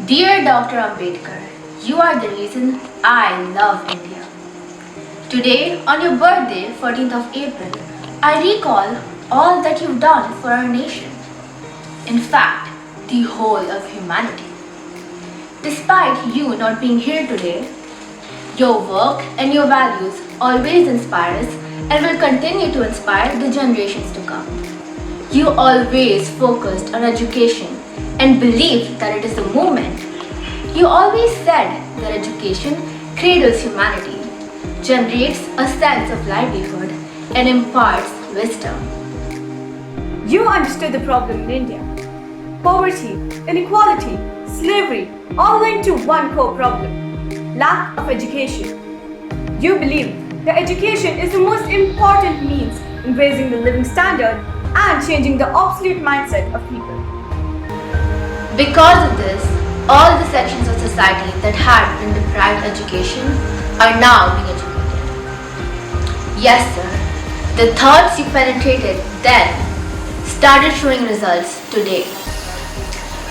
Dear Dr. Ambedkar, you are the reason I love India. Today, on your birthday, 14th of April, I recall all that you've done for our nation. In fact, the whole of humanity. Despite you not being here today, your work and your values always inspire us and will continue to inspire the generations to come. You always focused on education and believed that it is the movement. You always said that education cradles humanity, generates a sense of livelihood, and imparts wisdom. You understood the problem in India. Poverty, inequality, slavery, all linked to one core problem: lack of education. You believe that education is the most important means in raising the living standard and changing the obsolete mindset of people. Because of this, all the sections of society that had been deprived education are now being educated. Yes, sir, the thoughts you penetrated then started showing results today.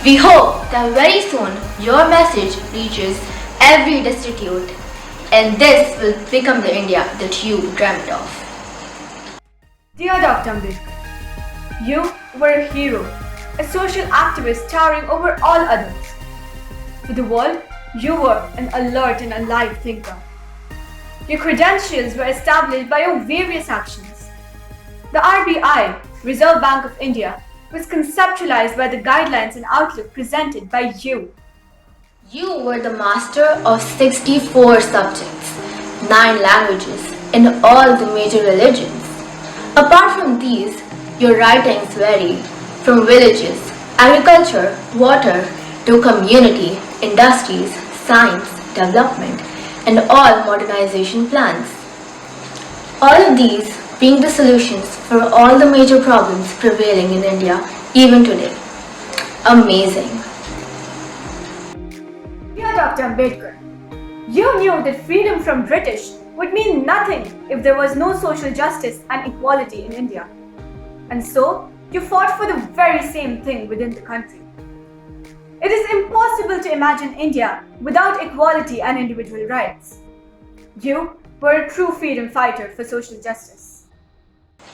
We hope that very soon your message reaches every destitute and this will become the India that you dreamt of. Dear Dr. Ambedkar, you were a hero, a social activist towering over all others. For the world, you were an alert and alive thinker. Your credentials were established by your various actions. The RBI, Reserve Bank of India, was conceptualized by the guidelines and outlook presented by you. You were the master of 64 subjects, 9 languages, and all the major religions. Apart from these, your writings vary from villages, agriculture, water, to community, industries, science, development, and all modernization plans. All of these being the solutions for all the major problems prevailing in India even today. Amazing. Dear Dr. Ambedkar, you knew that freedom from British would mean nothing if there was no social justice and equality in India. And so, you fought for the very same thing within the country. It is impossible to imagine India without equality and individual rights. You were a true freedom fighter for social justice.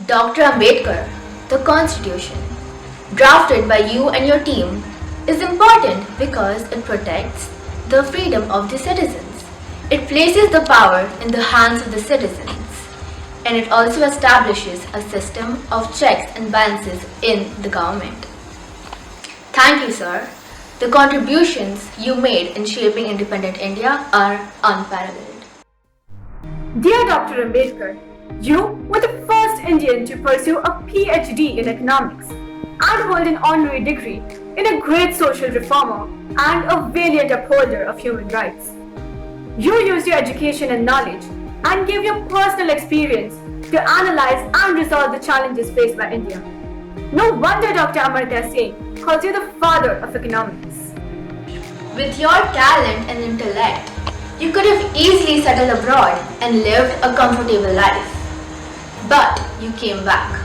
Dr. Ambedkar, the Constitution, drafted by you and your team, is important because it protects the freedom of the citizens. It places the power in the hands of the citizens, and it also establishes a system of checks and balances in the government. Thank you, sir. The contributions you made in shaping independent India are unparalleled. Dear Dr. Ambedkar, you were the first Indian to pursue a PhD in economics and hold an honorary degree in a great social reformer and a valiant upholder of human rights. You used your education and knowledge and gave your personal experience to analyze and resolve the challenges faced by India. No wonder Dr. Amartya Singh calls you the father of economics. With your talent and intellect, you could have easily settled abroad and lived a comfortable life. But you came back,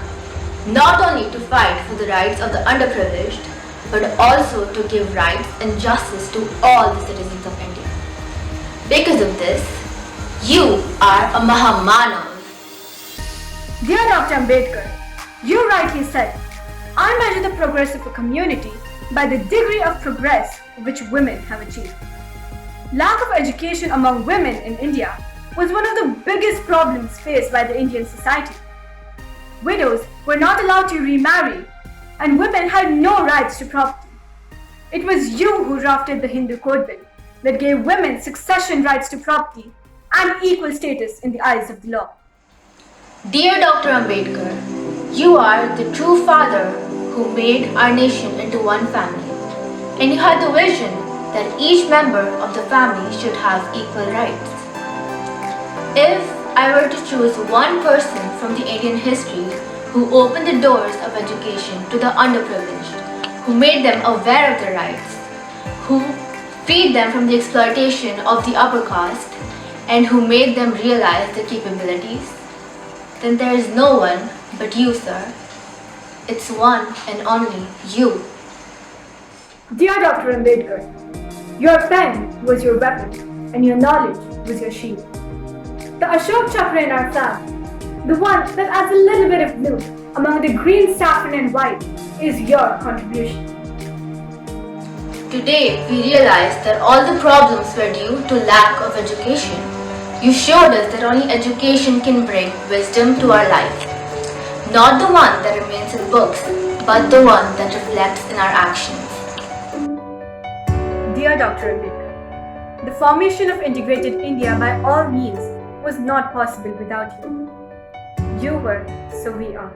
not only to fight for the rights of the underprivileged, but also to give rights and justice to all the citizens of India. Because of this, you are a Mahamanav. Dear Dr. Ambedkar, you rightly said, I measure the progress of a community by the degree of progress which women have achieved. Lack of education among women in India was one of the biggest problems faced by the Indian society. Widows were not allowed to remarry, and women had no rights to property. It was you who drafted the Hindu Code Bill that gave women succession rights to property and equal status in the eyes of the law. Dear Dr. Ambedkar, you are the true father who made our nation into one family, and you had the vision that each member of the family should have equal rights. If I were to choose one person from the Indian history who opened the doors of education to the underprivileged, who made them aware of their rights, who freed them from the exploitation of the upper caste, and who made them realize their capabilities, then there is no one but you, sir. It's one and only you. Dear Dr. Ambedkar, Your pen was your weapon, and your knowledge was your shield. The Ashok Chakra in our flag, the one that adds a little bit of blue among the green, saffron and white, is your contribution. Today, we realize that all the problems were due to lack of education. You showed us that only education can bring wisdom to our life. Not the one that remains in books, but the one that reflects in our actions. Dear Dr. Ambedkar, the formation of integrated India by all means was not possible without you. You were, so we are.